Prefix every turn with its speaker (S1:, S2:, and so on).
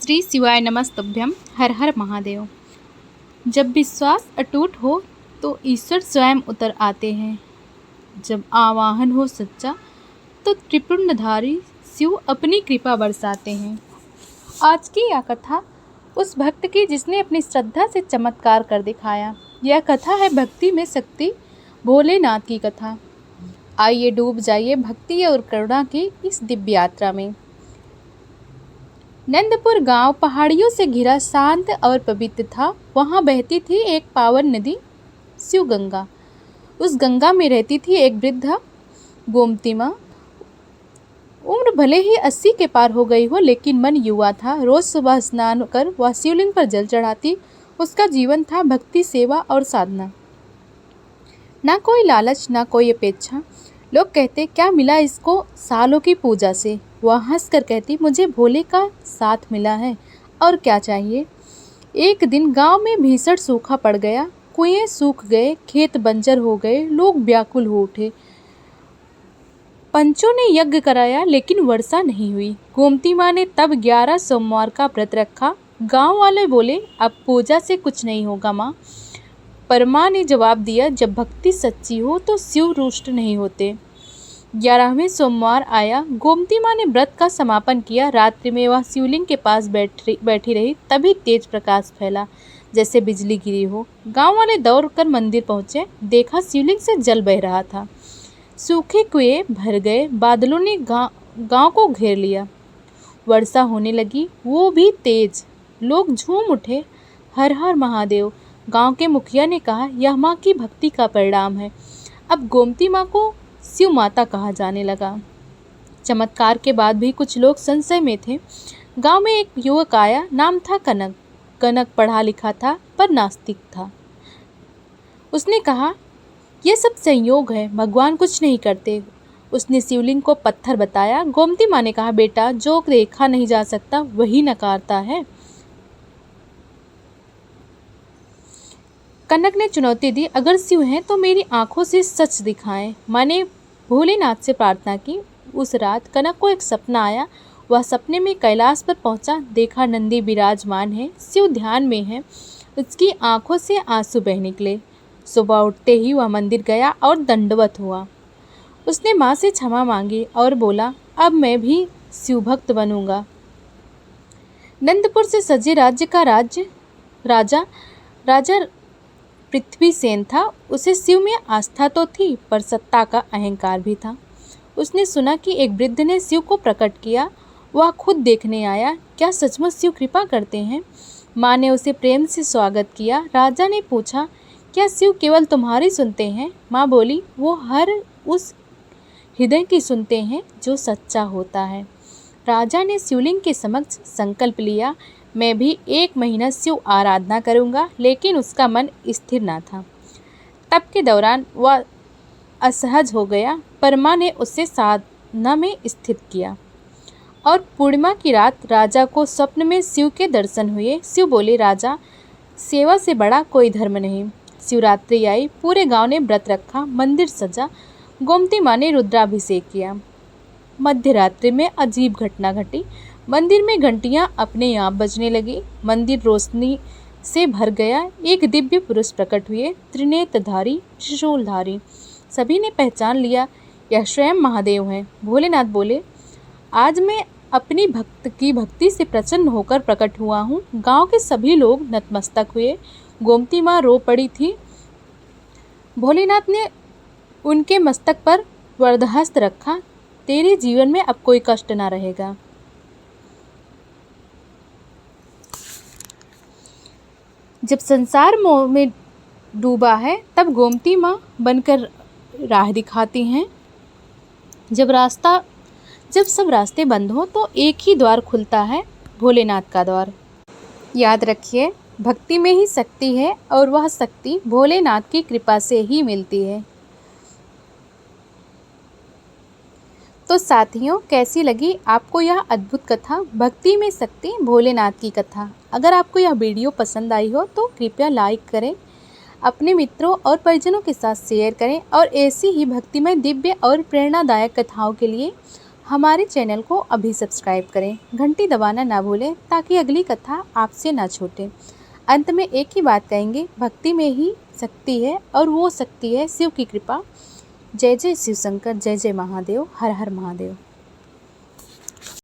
S1: श्री शिवाय नमस्तभ्यम। हर हर महादेव। जब विश्वास अटूट हो तो ईश्वर स्वयं उतर आते हैं। जब आवाहन हो सच्चा तो त्रिपुंडधारी शिव अपनी कृपा बरसाते हैं। आज की यह कथा उस भक्त की जिसने अपनी श्रद्धा से चमत्कार कर दिखाया। यह कथा है भक्ति में शक्ति भोलेनाथ की कथा। आइए डूब जाइए भक्ति और करुणा की इस दिव्य यात्रा में। नंदपुर गांव पहाड़ियों से घिरा शांत और पवित्र था। वहां बहती थी एक पावन नदी शिव गंगा। उस गंगा में रहती थी एक वृद्धा गोमती माँ। उम्र भले ही 80 के पार हो गई हो, लेकिन मन युवा था। रोज सुबह स्नान कर वह शिवलिंग पर जल चढ़ाती। उसका जीवन था भक्ति, सेवा और साधना। ना कोई लालच, ना कोई अपेक्षा। लोग कहते क्या मिला इसको सालों की पूजा से। वह हंसकर कहती मुझे भोले का साथ मिला है और क्या चाहिए। एक दिन गांव में भीषण सूखा पड़ गया। कुएं सूख गए, खेत बंजर हो गए, लोग व्याकुल हो उठे। पंचों ने यज्ञ कराया लेकिन वर्षा नहीं हुई। गोमती माँ ने तब 11 सोमवार का व्रत रखा। गांव वाले बोले अब पूजा से कुछ नहीं होगा माँ। पर माँ ने जवाब दिया जब भक्ति सच्ची हो तो शिव रुष्ट नहीं होते। 11वें सोमवार आया। गोमती माँ ने व्रत का समापन किया। रात्रि में वह शिवलिंग के पास बैठी रही। तभी तेज प्रकाश फैला जैसे बिजली गिरी हो। गांव वाले दौड़कर मंदिर पहुंचे। देखा शिवलिंग से जल बह रहा था। सूखे कुएं भर गए। बादलों ने गांव को घेर लिया। वर्षा होने लगी, वो भी तेज। लोग झूम उठे। हर हर महादेव। गांव के मुखिया ने कहा यह माँ की भक्ति का परिणाम है। अब गोमती माँ को शिव माता कहा जाने लगा। चमत्कार के बाद भी कुछ लोग संशय में थे। गांव में एक युवक आया, नाम था कनक। कनक पढ़ा लिखा था पर नास्तिक था। उसने कहा यह सब संयोग है, भगवान कुछ नहीं करते। उसने शिवलिंग को पत्थर बताया। गोमती माँ ने कहा बेटा जो देखा नहीं जा सकता वही नकारता है। कनक ने चुनौती दी अगर शिव हैं तो मेरी आंखों से सच दिखाएं। माँ ने भोलेनाथ से प्रार्थना की। उस रात कनक को एक सपना आया। वह सपने में कैलाश पर पहुंचा। देखा नंदी विराजमान है, शिव ध्यान में है। उसकी आंखों से आंसू बह निकले। सुबह उठते ही वह मंदिर गया और दंडवत हुआ। उसने माँ से क्षमा मांगी और बोला अब मैं भी शिव भक्त बनूंगा। नंदपुर से सजे राज्य का राजा पृथ्वीसेन था। उसे शिव में आस्था तो थी पर सत्ता का अहंकार भी था। उसने सुना कि एक वृद्ध ने शिव को प्रकट किया। वह खुद देखने आया। क्या सचमुच शिव कृपा करते हैं? माँ ने उसे प्रेम से स्वागत किया। राजा ने पूछा क्या शिव केवल तुम्हारी सुनते हैं? माँ बोली वो हर उस हृदय की सुनते हैं जो सच्चा होता है। राजा ने शिवलिंग के समक्ष संकल्प लिया मैं भी 1 महीना शिव आराधना करूंगा, लेकिन उसका मन स्थिर ना था। तप के दौरान वह असहज हो गया, पर माँ ने उसे साधना में स्थित किया। और पूर्णिमा की रात राजा को स्वप्न में शिव के दर्शन हुए। शिव बोले राजा सेवा से बड़ा कोई धर्म नहीं। शिवरात्रि आई, पूरे गांव ने व्रत रखा, मंदिर सजा। गोमती माँ ने रुद्राभिषेक किया। मध्य रात्रि में अजीब घटना घटी। मंदिर में घंटियां अपने आप बजने लगी। मंदिर रोशनी से भर गया। एक दिव्य पुरुष प्रकट हुए, त्रिनेत्रधारी, त्रिशूलधारी। सभी ने पहचान लिया यह स्वयं महादेव हैं। भोलेनाथ बोले आज मैं अपनी भक्त की भक्ति से प्रसन्न होकर प्रकट हुआ हूँ। गांव के सभी लोग नतमस्तक हुए। गोमती माँ रो पड़ी थी। भोलेनाथ ने उनके मस्तक पर वरदहस्त रखा तेरे जीवन में अब कोई कष्ट ना रहेगा। जब संसार मोह में डूबा है तब गोमती माँ बनकर राह दिखाती हैं। जब सब रास्ते बंद हो तो एक ही द्वार खुलता है, भोलेनाथ का द्वार। याद रखिए भक्ति में ही शक्ति है और वह शक्ति भोलेनाथ की कृपा से ही मिलती है। तो साथियों कैसी लगी आपको यह अद्भुत कथा, भक्ति में शक्ति भोलेनाथ की कथा? अगर आपको यह वीडियो पसंद आई हो तो कृपया लाइक करें, अपने मित्रों और परिजनों के साथ शेयर करें और ऐसी ही भक्तिमय दिव्य और प्रेरणादायक कथाओं के लिए हमारे चैनल को अभी सब्सक्राइब करें, घंटी दबाना ना भूलें ताकि अगली कथा आपसे ना छूटे। अंत में एक ही बात कहेंगे, भक्ति में ही शक्ति है और वो शक्ति है शिव की कृपा। जय जय शिव शंकर, जय जय महादेव, हर हर महादेव।